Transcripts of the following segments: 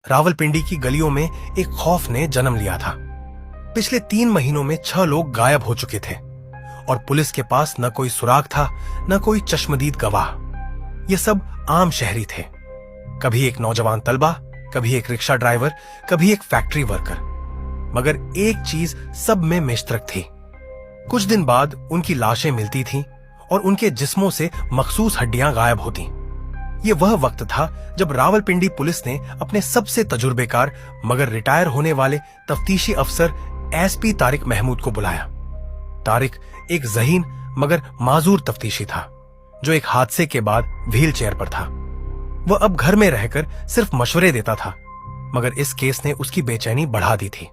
रावलपिंडी की गलियों में एक खौफ ने जन्म लिया था। पिछले 3 महीनों में 6 लोग गायब हो चुके थे और पुलिस के पास न कोई सुराग था, न कोई चश्मदीद गवाह। ये सब आम शहरी थे। कभी एक नौजवान तलबा, कभी एक रिक्शा ड्राइवर, कभी एक फैक्ट्री वर्कर। मगर एक चीज सब में मुश्तरक थी। कुछ दिन बाद उनकी लाशें मिलती थीं और उनके जिस्मों से मखसूस हड्डियां गायब होती। ये वह वक्त था जब रावलपिंडी पुलिस ने अपने सबसे तजुर्बेकार मगर रिटायर होने वाले तफ्तीशी अफसर एसपी तारिक महमूद को बुलाया। तारिक एक ज़हीन मगर माजूर तफ्तीशी था, जो एक हादसे के बाद व्हील चेयर पर था। वह अब घर में रहकर सिर्फ मशवरे देता था, मगर इस केस ने उसकी बेचैनी बढ़ा दी थी।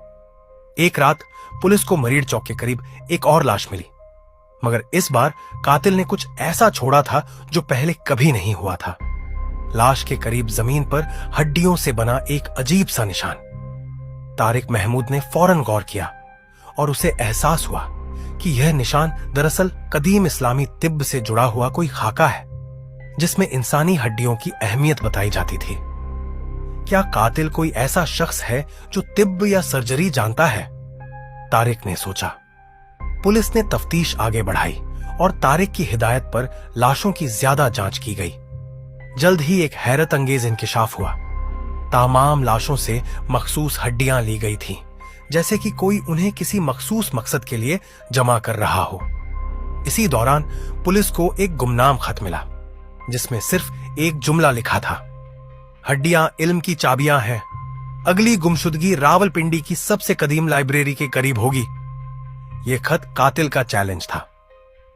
एक रात पुलिस को मरीड़ चौक के करीब एक और लाश मिली, मगर इस बार कातिल ने कुछ ऐसा छोड़ा था जो पहले कभी नहीं हुआ था। लाश के करीब जमीन पर हड्डियों से बना एक अजीब सा निशान। तारिक महमूद ने फौरन गौर किया और उसे एहसास हुआ कि यह निशान दरअसल कदीम इस्लामी तिब्ब से जुड़ा हुआ कोई खाका है, जिसमें इंसानी हड्डियों की अहमियत बताई जाती थी। क्या कातिल कोई ऐसा शख्स है जो तिब्ब या सर्जरी जानता है? तारिक ने सोचा। पुलिस ने तफ्तीश आगे बढ़ाई और तारिक की हिदायत पर लाशों की ज्यादा जांच की गई। जल्द ही एक हैरत अंगेज इंकिशाफ हुआ। तमाम लाशों से मखसूस हड्डियां ली गई थीं, जैसे कि कोई उन्हें किसी मखसूस मकसद के लिए जमा कर रहा हो। इसी दौरान पुलिस को एक गुमनाम खत मिला, जिसमें सिर्फ एक जुमला लिखा था, हड्डियां इल्म की चाबियां हैं। अगली गुमशुदगी रावलपिंडी की सबसे कदीम लाइब्रेरी के करीब होगी। यह खत कातिल का चैलेंज था।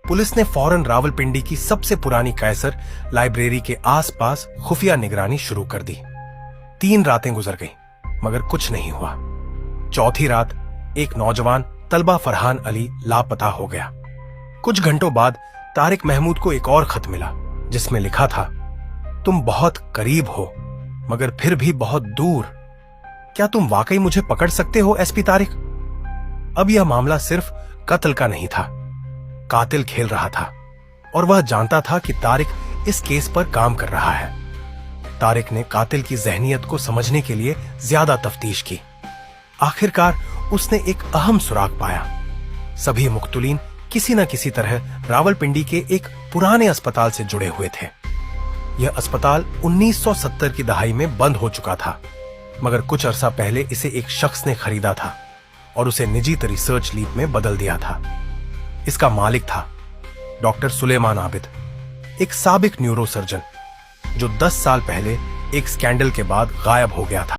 पुलिस ने फौरन रावलपिंडी की सबसे पुरानी कैसर लाइब्रेरी के आसपास खुफिया निगरानी शुरू कर दी। 3 रातें गुजर गईं, मगर कुछ नहीं हुआ। चौथी रात एक नौजवान तलबा फरहान अली लापता हो गया। कुछ घंटों बाद तारिक महमूद को एक और खत मिला, जिसमें लिखा था, तुम बहुत करीब हो, मगर फिर भी बहुत दूर। क्या तुम वाकई मुझे पकड़ सकते हो एसपी तारिक? अब यह मामला सिर्फ कत्ल का नहीं था। कातिल खेल रहा था और वह जानता था कि तारिक इस केस पर काम कर रहा है। तारिक ने कातिल की जहनियत को समझने के लिए ज्यादा तफ्तीश की। आखिरकार उसने एक अहम सुराग पाया। सभी मुख्तुलीन किसी न किसी तरह रावलपिंडी के एक पुराने अस्पताल से जुड़े हुए थे। यह अस्पताल 1970 की दहाई में बंद हो चुका था, मगर कुछ अरसा पहले इसे एक शख्स ने खरीदा था और उसे निजी रिसर्च लीग में बदल दिया था। इसका मालिक था डॉक्टर सुलेमान आबिद, एक साबिक न्यूरोसर्जन, जो 10 साल पहले एक स्कैंडल के बाद गायब हो गया था।